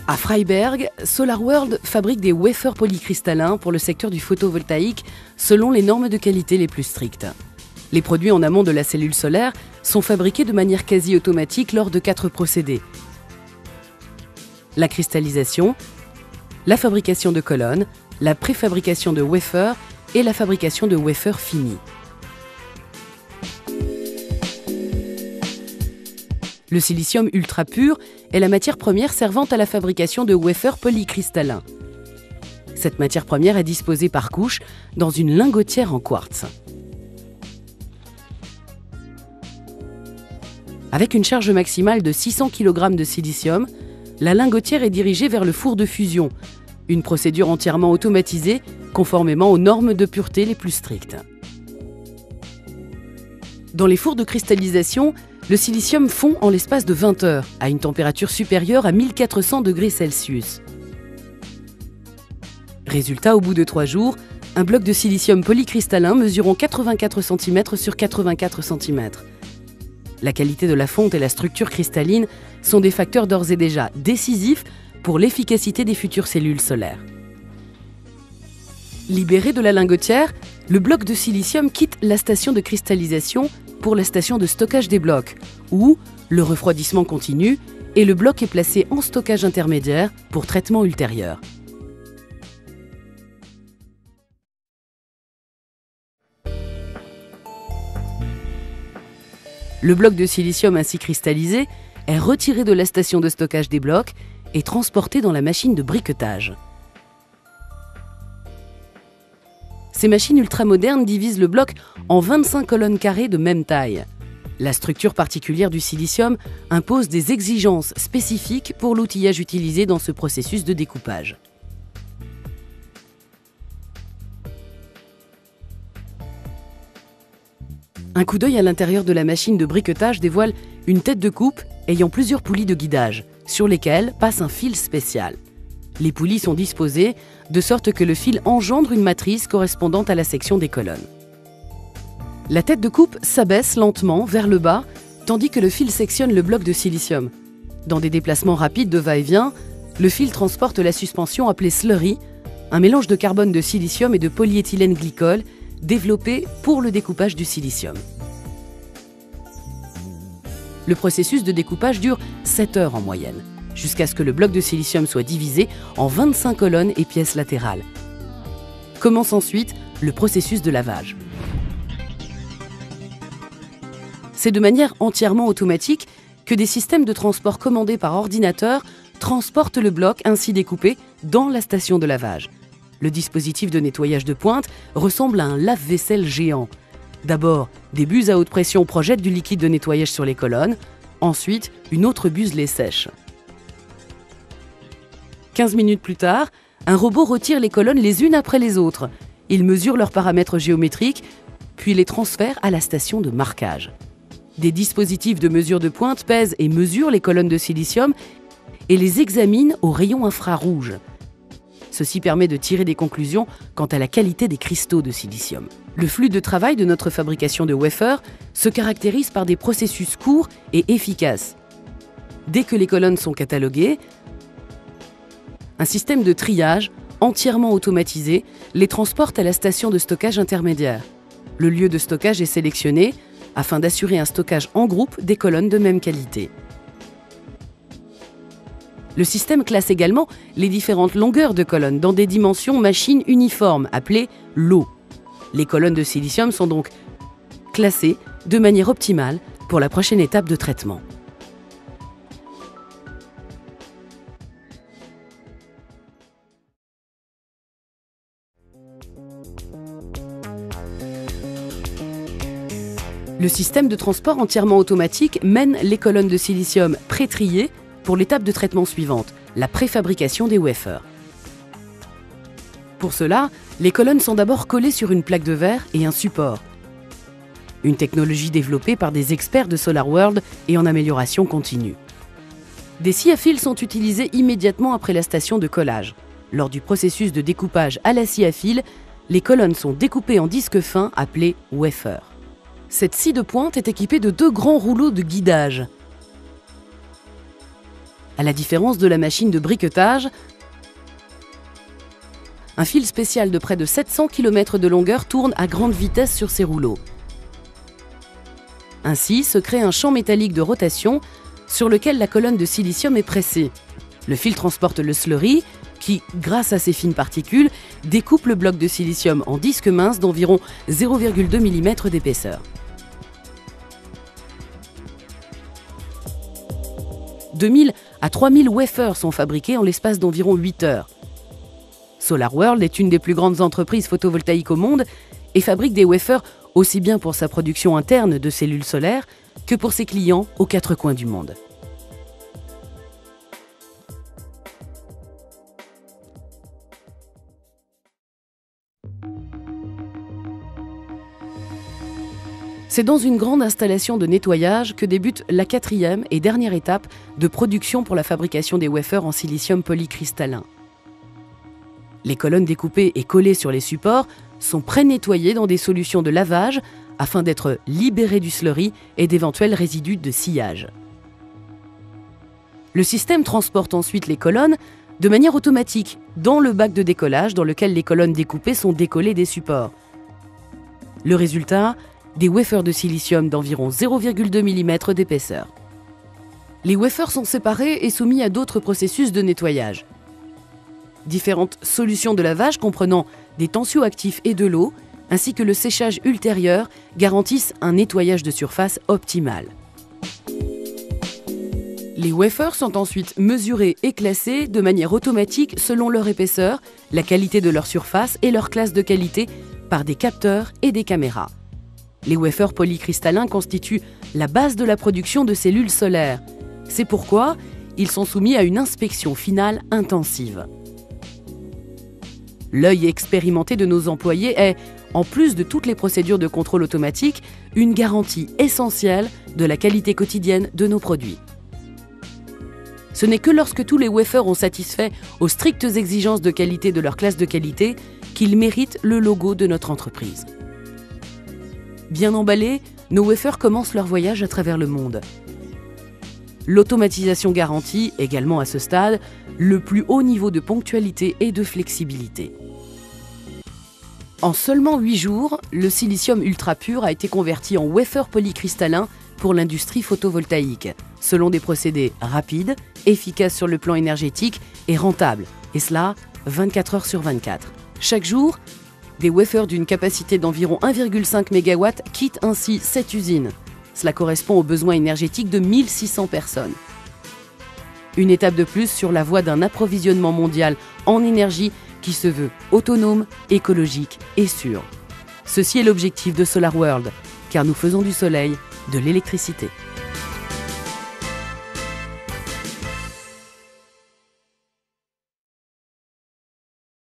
À Freiberg, SolarWorld fabrique des wafers polycristallins pour le secteur du photovoltaïque selon les normes de qualité les plus strictes. Les produits en amont de la cellule solaire sont fabriqués de manière quasi automatique lors de 4 procédés. La cristallisation, la fabrication de colonnes, la préfabrication de wafers et la fabrication de wafers finis. Le silicium ultra pur est la matière première servant à la fabrication de wafers polycristallins. Cette matière première est disposée par couches dans une lingotière en quartz. Avec une charge maximale de 600 kg de silicium, la lingotière est dirigée vers le four de fusion, une procédure entièrement automatisée conformément aux normes de pureté les plus strictes. Dans les fours de cristallisation, le silicium fond en l'espace de 20 heures, à une température supérieure à 1400 degrés Celsius. Résultat, au bout de 3 jours, un bloc de silicium polycristallin mesurant 84 cm sur 84 cm. La qualité de la fonte et la structure cristalline sont des facteurs d'ores et déjà décisifs pour l'efficacité des futures cellules solaires. Libéré de la lingotière, le bloc de silicium quitte la station de cristallisation pour la station de stockage des blocs, où le refroidissement continue et le bloc est placé en stockage intermédiaire pour traitement ultérieur. Le bloc de silicium ainsi cristallisé est retiré de la station de stockage des blocs et transporté dans la machine de briquetage. Ces machines ultramodernes divisent le bloc en 25 colonnes carrées de même taille. La structure particulière du silicium impose des exigences spécifiques pour l'outillage utilisé dans ce processus de découpage. Un coup d'œil à l'intérieur de la machine de briquetage dévoile une tête de coupe ayant plusieurs poulies de guidage, sur lesquelles passe un fil spécial. Les poulies sont disposées de sorte que le fil engendre une matrice correspondant à la section des colonnes. La tête de coupe s'abaisse lentement vers le bas, tandis que le fil sectionne le bloc de silicium. Dans des déplacements rapides de va-et-vient, le fil transporte la suspension appelée slurry, un mélange de carbone de silicium et de polyéthylène glycol développé pour le découpage du silicium. Le processus de découpage dure 7 heures en moyenne, jusqu'à ce que le bloc de silicium soit divisé en 25 colonnes et pièces latérales. Commence ensuite le processus de lavage. C'est de manière entièrement automatique que des systèmes de transport commandés par ordinateur transportent le bloc ainsi découpé dans la station de lavage. Le dispositif de nettoyage de pointe ressemble à un lave-vaisselle géant. D'abord, des buses à haute pression projettent du liquide de nettoyage sur les colonnes. Ensuite, une autre buse les sèche. 15 minutes plus tard, un robot retire les colonnes les unes après les autres. Il mesure leurs paramètres géométriques, puis les transfère à la station de marquage. Des dispositifs de mesure de pointe pèsent et mesurent les colonnes de silicium et les examinent au rayon infrarouge. Ceci permet de tirer des conclusions quant à la qualité des cristaux de silicium. Le flux de travail de notre fabrication de wafers se caractérise par des processus courts et efficaces. Dès que les colonnes sont cataloguées, un système de triage entièrement automatisé les transporte à la station de stockage intermédiaire. Le lieu de stockage est sélectionné afin d'assurer un stockage en groupe des colonnes de même qualité. Le système classe également les différentes longueurs de colonnes dans des dimensions machines uniformes, appelées lots. Les colonnes de silicium sont donc classées de manière optimale pour la prochaine étape de traitement. Le système de transport entièrement automatique mène les colonnes de silicium pré-triées pour l'étape de traitement suivante, la préfabrication des wafers. Pour cela, les colonnes sont d'abord collées sur une plaque de verre et un support. Une technologie développée par des experts de SolarWorld et en amélioration continue. Des scies à fil sont utilisés immédiatement après la station de collage. Lors du processus de découpage à la scie à fil, les colonnes sont découpées en disques fins appelés wafers. Cette scie de pointe est équipée de 2 grands rouleaux de guidage. À la différence de la machine de briquetage, un fil spécial de près de 700 km de longueur tourne à grande vitesse sur ces rouleaux. Ainsi se crée un champ métallique de rotation sur lequel la colonne de silicium est pressée. Le fil transporte le slurry qui, grâce à ses fines particules, découpe le bloc de silicium en disques minces d'environ 0,2 mm d'épaisseur. « 2000 à 3000 wafers sont fabriqués en l'espace d'environ 8 heures. SolarWorld est une des plus grandes entreprises photovoltaïques au monde et fabrique des wafers aussi bien pour sa production interne de cellules solaires que pour ses clients aux 4 coins du monde. C'est dans une grande installation de nettoyage que débute la 4e et dernière étape de production pour la fabrication des wafers en silicium polycristallin. Les colonnes découpées et collées sur les supports sont pré-nettoyées dans des solutions de lavage afin d'être libérées du slurry et d'éventuels résidus de sciage. Le système transporte ensuite les colonnes de manière automatique dans le bac de décollage dans lequel les colonnes découpées sont décollées des supports. Le résultat, des wafers de silicium d'environ 0,2 mm d'épaisseur. Les wafers sont séparés et soumis à d'autres processus de nettoyage. Différentes solutions de lavage comprenant des tensioactifs et de l'eau, ainsi que le séchage ultérieur, garantissent un nettoyage de surface optimal. Les wafers sont ensuite mesurés et classés de manière automatique selon leur épaisseur, la qualité de leur surface et leur classe de qualité par des capteurs et des caméras. Les wafers polycristallins constituent la base de la production de cellules solaires. C'est pourquoi ils sont soumis à une inspection finale intensive. L'œil expérimenté de nos employés est, en plus de toutes les procédures de contrôle automatique, une garantie essentielle de la qualité quotidienne de nos produits. Ce n'est que lorsque tous les wafers ont satisfait aux strictes exigences de qualité de leur classe de qualité qu'ils méritent le logo de notre entreprise. Bien emballés, nos wafers commencent leur voyage à travers le monde. L'automatisation garantit, également à ce stade, le plus haut niveau de ponctualité et de flexibilité. En seulement 8 jours, le silicium ultra pur a été converti en wafer polycristallin pour l'industrie photovoltaïque, selon des procédés rapides, efficaces sur le plan énergétique et rentables, et cela 24 heures sur 24. Chaque jour, des wafers d'une capacité d'environ 1,5 MW quittent ainsi cette usine. Cela correspond aux besoins énergétiques de 1600 personnes. Une étape de plus sur la voie d'un approvisionnement mondial en énergie qui se veut autonome, écologique et sûr. Ceci est l'objectif de SolarWorld, car nous faisons du soleil de l'électricité.